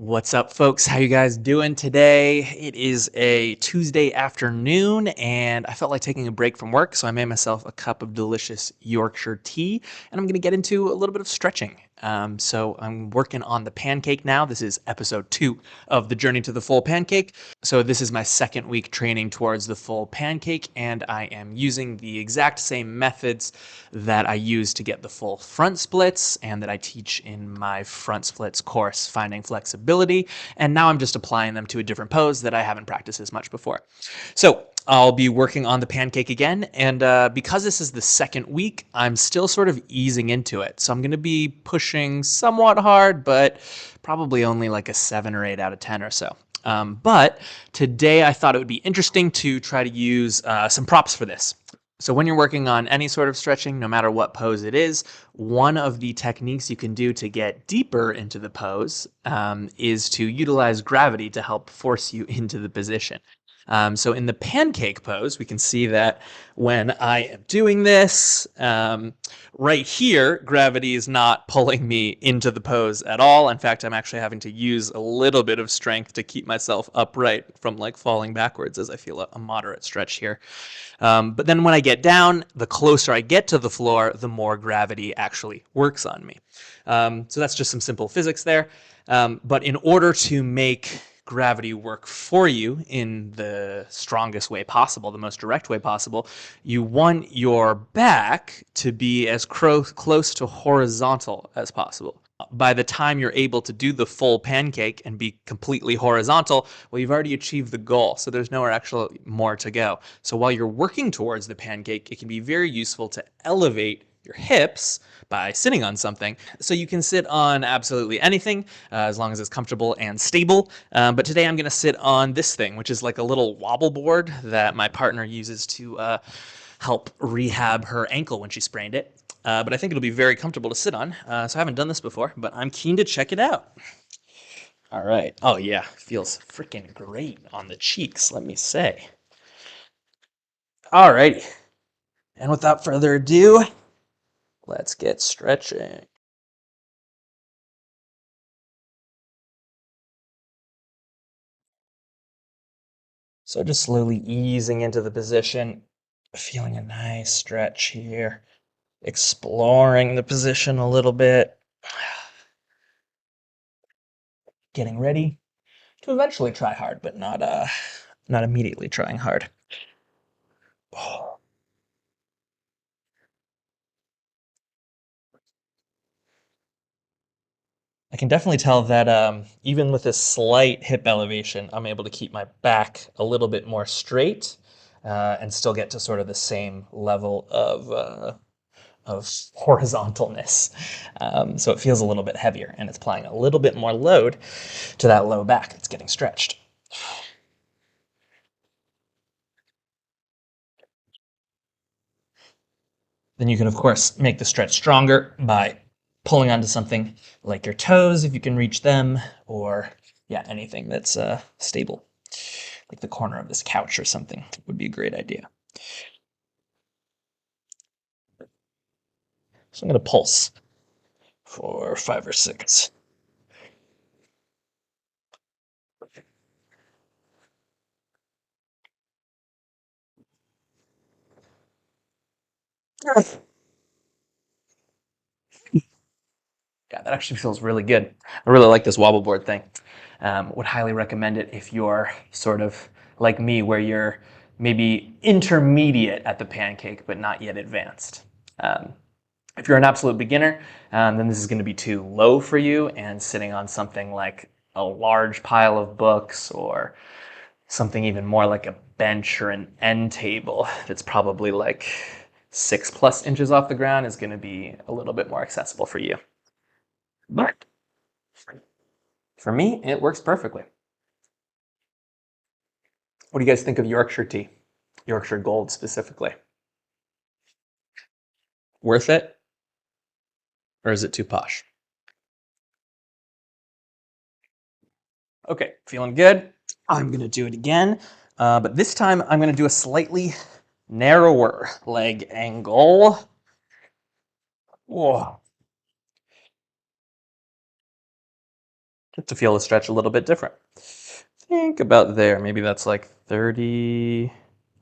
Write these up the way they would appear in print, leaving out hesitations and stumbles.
What's up, folks? How you guys doing today? It is a Tuesday afternoon, and I felt like taking a break from work, so I made myself a cup of delicious Yorkshire tea, and I'm going to get into a little bit of stretching. So I'm working on the pancake now. This is episode 2 of the Journey to the Full Pancake. So this is my second week training towards the full pancake, and I am using the exact same methods that I use to get the full front splits and that I teach in my front splits course, Finding Flexibility. And now I'm just applying them to a different pose that I haven't practiced as much before. So I'll be working on the pancake again, and because this is the second week, I'm still sort of easing into it. So I'm going to be pushing somewhat hard, but probably only like a 7 or 8 out of 10 or so. But today I thought it would be interesting to try to use some props for this. So when you're working on any sort of stretching, no matter what pose it is, one of the techniques you can do to get deeper into the pose is to utilize gravity to help force you into the position. So in the pancake pose, we can see that when I am doing this, right here, gravity is not pulling me into the pose at all. In fact, I'm actually having to use a little bit of strength to keep myself upright from like falling backwards as I feel a moderate stretch here. But then when I get down, the closer I get to the floor, the more gravity actually works on me. So that's just some simple physics there. But in order to make gravity work for you in the strongest way possible, the most direct way possible, you want your back to be as close to horizontal as possible. By the time you're able to do the full pancake and be completely horizontal, well, you've already achieved the goal, so there's nowhere actually more to go. So while you're working towards the pancake, it can be very useful to elevate your hips by sitting on something. So you can sit on absolutely anything as long as it's comfortable and stable. But today I'm going to sit on this thing, which is like a little wobble board that my partner uses to help rehab her ankle when she sprained it. But I think it'll be very comfortable to sit on. So I haven't done this before, but I'm keen to check it out. All right. Oh, yeah. Feels freaking great on the cheeks, let me say. All righty. And without further ado, let's get stretching. So just slowly easing into the position, feeling a nice stretch here, exploring the position a little bit, getting ready to eventually try hard, but not immediately trying hard. I can definitely tell that even with a slight hip elevation, I'm able to keep my back a little bit more straight and still get to sort of the same level of horizontalness. So it feels a little bit heavier, and it's applying a little bit more load to that low back that's getting stretched. Then you can, of course, make the stretch stronger by pulling onto something like your toes, if you can reach them, or yeah, anything that's stable, like the corner of this couch or something would be a great idea. So I'm going to pulse for 5 or 6. Yeah, that actually feels really good. I really like this wobble board thing. Would highly recommend it if you're sort of like me, where you're maybe intermediate at the pancake, but not yet advanced. If you're an absolute beginner, then this is going to be too low for you, and sitting on something like a large pile of books or something even more like a bench or an end table that's probably like 6+ inches off the ground is going to be a little bit more accessible for you. But for me, it works perfectly. What do you guys think of Yorkshire tea? Yorkshire Gold specifically. Worth it? Or is it too posh? Okay, feeling good. I'm going to do it again. But this time I'm going to do a slightly narrower leg angle. Whoa. just to feel the stretch a little bit different. Think about there. Maybe that's like 30.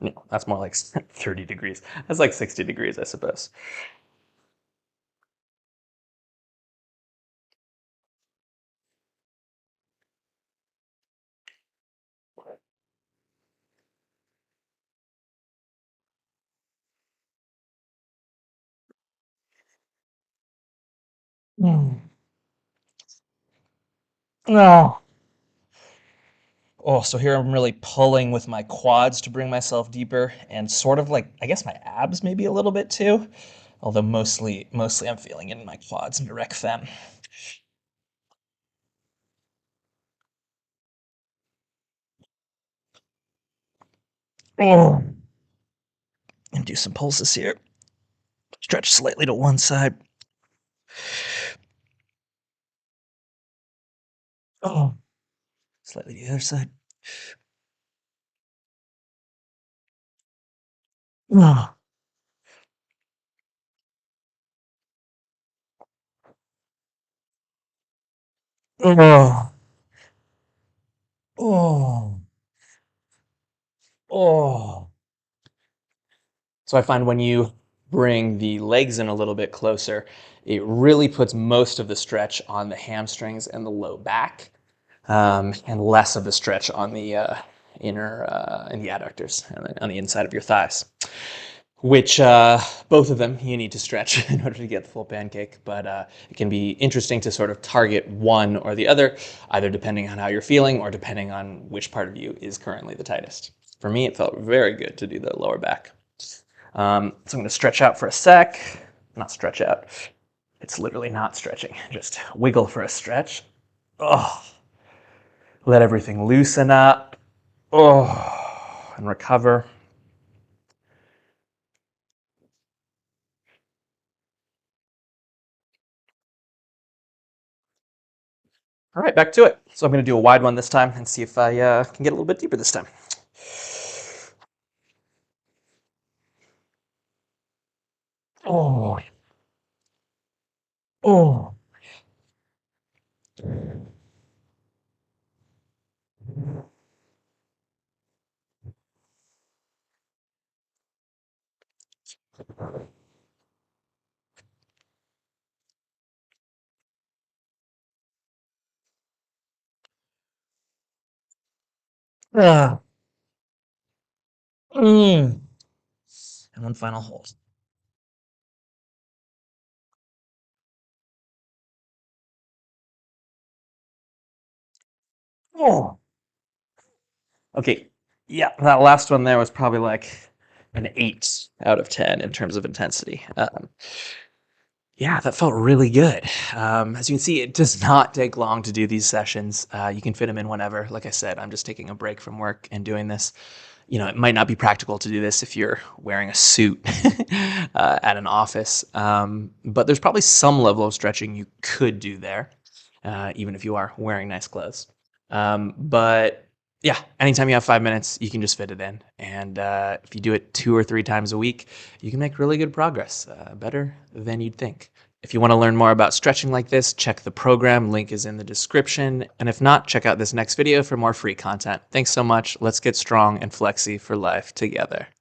No, that's more like 30 degrees. That's like 60 degrees, I suppose. Mm. No. Oh, so here I'm really pulling with my quads to bring myself deeper and sort of like, I guess my abs maybe a little bit too. Although mostly I'm feeling it in my quads and direct fem. Oh. And do some pulses here. Stretch slightly to one side. Oh. Slightly to the other side. Oh. Oh. Oh. Oh. So I find when you bring the legs in a little bit closer, it really puts most of the stretch on the hamstrings and the low back, and less of the stretch on the inner and the adductors on the inside of your thighs. Which both of them you need to stretch in order to get the full pancake, but it can be interesting to sort of target one or the other, either depending on how you're feeling or depending on which part of you is currently the tightest. For me, it felt very good to do the lower back. So I'm going to stretch out for a sec. Not stretch out. It's literally not stretching. Just wiggle for a stretch. Oh, let everything loosen up. Oh, and recover. All right, back to it. So I'm going to do a wide one this time and see if I can get a little bit deeper this time. Oh, oh. Ah. Mm. And one final hold. Oh. Okay. Yeah, that last one there was probably like an 8 out of 10 in terms of intensity. Yeah, that felt really good. As you can see, it does not take long to do these sessions. You can fit them in whenever. Like I said, I'm just taking a break from work and doing this. You know, it might not be practical to do this if you're wearing a suit at an office, but there's probably some level of stretching you could do there, even if you are wearing nice clothes. But yeah, anytime you have 5 minutes, you can just fit it in. And if you do it 2 or 3 times a week, you can make really good progress, better than you'd think. If you want to learn more about stretching like this, check the program. Link is in the description. And if not, check out this next video for more free content. Thanks so much. Let's get strong and flexy for life together.